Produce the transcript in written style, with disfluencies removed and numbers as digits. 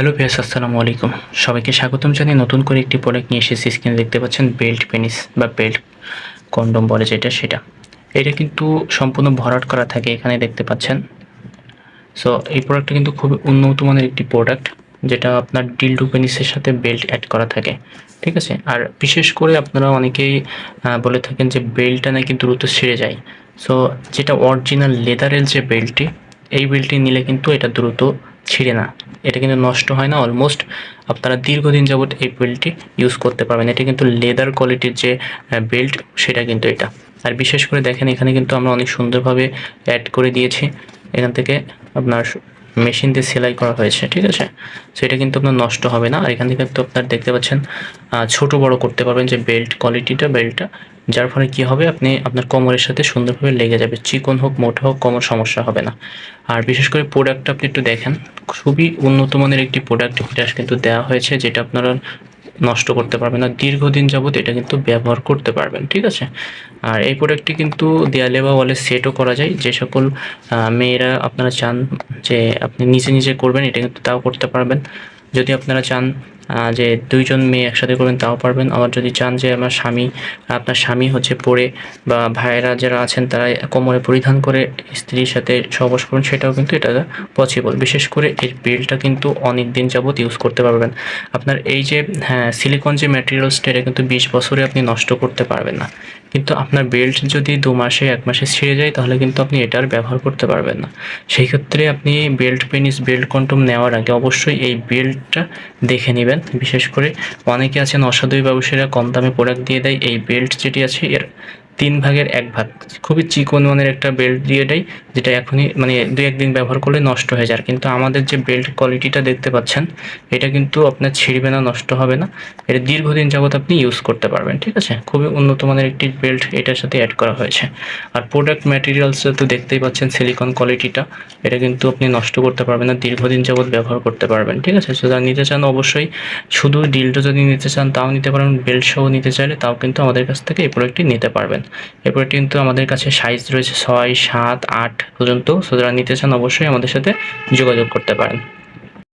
Hello viewers, আসসালামু আলাইকুম। সবাইকে স্বাগতম জানিয়ে নতুন করে একটি প্রোডাক্ট নিয়ে এসেছি। স্ক্রিনে দেখতে পাচ্ছেন বেল্ট পেনিস বা বেল্ট কন্ডম বলে সেটা। এটা কিন্তু সম্পূর্ণ ভরাট করা থাকে, এখানে দেখতে পাচ্ছেন। সো এই প্রোডাক্টটা কিন্তু খুবই উন্নত মানের একটি প্রোডাক্ট, যেটা আপনার ডিলডো পেনিসের সাথে বেল্ট অ্যাড করা থাকে, ঠিক আছে? আর বিশেষ করে আপনারা অনেকেই বলে থাকেন যে বেল্টটা নাকি দ্রুত ছিঁড়ে যায়। সো যেটা অরিজিনাল লেদারের যে বেল্টটি, এই বেল্টটি নিলে কিন্তু এটা দ্রুত ছিঁড়ে না, এটা কিন্তু নষ্ট হয় না। অলমোস্ট আপনারা দীর্ঘদিন যাবত এই বেল্টটি ইউজ করতে পারবেন। এটা কিন্তু লেদার কোয়ালিটির যে বেল্ট, সেটা কিন্তু এটা। আর বিশেষ করে দেখেন, এখানে কিন্তু আমরা অনেক সুন্দরভাবে অ্যাড করে দিয়েছি। এখান থেকে আপনার মেশিন দিয়ে সেলাই করা হয়েছে, ঠিক আছে? সো এটা কিন্তু আপনার নষ্ট হবে না। আর এখান থেকে তো আপনার দেখতে পাচ্ছেন ছোট বড় করতে পারবেন যে বেল্ট কোয়ালিটিটা, বেল্টটা, যার ফলে কী হবে, আপনি আপনার কোমরের সাথে সুন্দরভাবে লেগে যাবে। চিকন হোক মোটা হোক, কোমর সমস্যা হবে না। আর বিশেষ করে প্রোডাক্টটা আপনি একটু দেখেন, খুবই উন্নত মানের একটি প্রোডাক্ট এটা কিন্তু দেওয়া হয়েছে, যেটা আপনারা নষ্ট করতে পারবেন না। দীর্ঘদিন যাবত এটা কিন্তু ব্যবহার করতে পারবেন, ঠিক আছে? আর এই প্রোডাক্টটি কিন্তু দেয়ালে বা ওয়ালে সেটও করা যায়। যে সকল মেয়েরা আপনারা চান যে আপনি নিজে করবেন, এটা কিন্তু তাও করতে পারবেন। যদি আপনারা চান যে ২ জন মেয়ে একসাথে করবেন, তাও পারবেন। আবার যদি চান যে আপনার স্বামী হচ্ছে পরে, বা ভাইয়েরা যারা আছেন তারা কোমরে পরিধান করে স্ত্রীর সাথে সহবাস করবেন, সেটাও কিন্তু এটা পসিবল। বিশেষ করে এই বেল্টটা কিন্তু অনেক দিন যাবত ইউজ করতে পারবেন। আপনার এই যে সিলিকন যে ম্যাটেরিয়ালসটা, এটা কিন্তু ২০ বছরে আপনি নষ্ট করতে পারবেন না। কিন্তু আপনার বেল্ট যদি ২ মাসে ১ মাসে ছিঁড়ে যায়, তাহলে কিন্তু আপনি এটার ব্যবহার করতে পারবেন না। সেই ক্ষেত্রে আপনি বেল্ট পেনিস, বেল্ট কন্ডম নেওয়ার আগে অবশ্যই এই বেল্টটা দেখে নেবেন। বিশেষ করে অনেকে আছেন অসাধু ব্যবসায়ীরা কম দামে প্রোডাক্ট দিয়ে দেয়। এই বেল্ট যেটি আছে এর ৩ ভাগের ১ ভাগ খুবই চিকন মানের একটা বেল্ট দিয়ে দেয়, যেটা এখনই মানে ২-১ দিন ব্যবহার করলে নষ্ট হয়ে যায়। কিন্তু আমাদের যে বেল্ট কোয়ালিটিটা দেখতে পাচ্ছেন, এটা কিন্তু আপনার ছিঁড়বে না, নষ্ট হবে না। এটা দীর্ঘদিন যাবত আপনি ইউজ করতে পারবেন, ঠিক আছে? খুবই উন্নত মানের একটি বেল্ট এটার সাথে অ্যাড করা হয়েছে। আর প্রোডাক্ট ম্যাটেরিয়ালসটা তো দেখতেই পাচ্ছেন, সিলিকন কোয়ালিটিটা। এটা কিন্তু আপনি নষ্ট করতে পারবেন না, দীর্ঘদিন যাবত ব্যবহার করতে পারবেন, ঠিক আছে? সো যারা নিতে চান অবশ্যই, শুধু ডিলটা যদি নিতে চান তাও নিতে পারেন, বেল্ট সহ নিতে চাইলে তাও কিন্তু আমাদের কাছ থেকে এই প্রোডাক্টটি নিতে পারবেন। এই প্রোডাক্টটি কিন্তু আমাদের কাছে সাইজ রয়েছে ৬, ৭, ৮ পর্যন্ত। সো যারা নিতে চান অবশ্যই আমাদের সাথে যোগাযোগ করতে পারেন।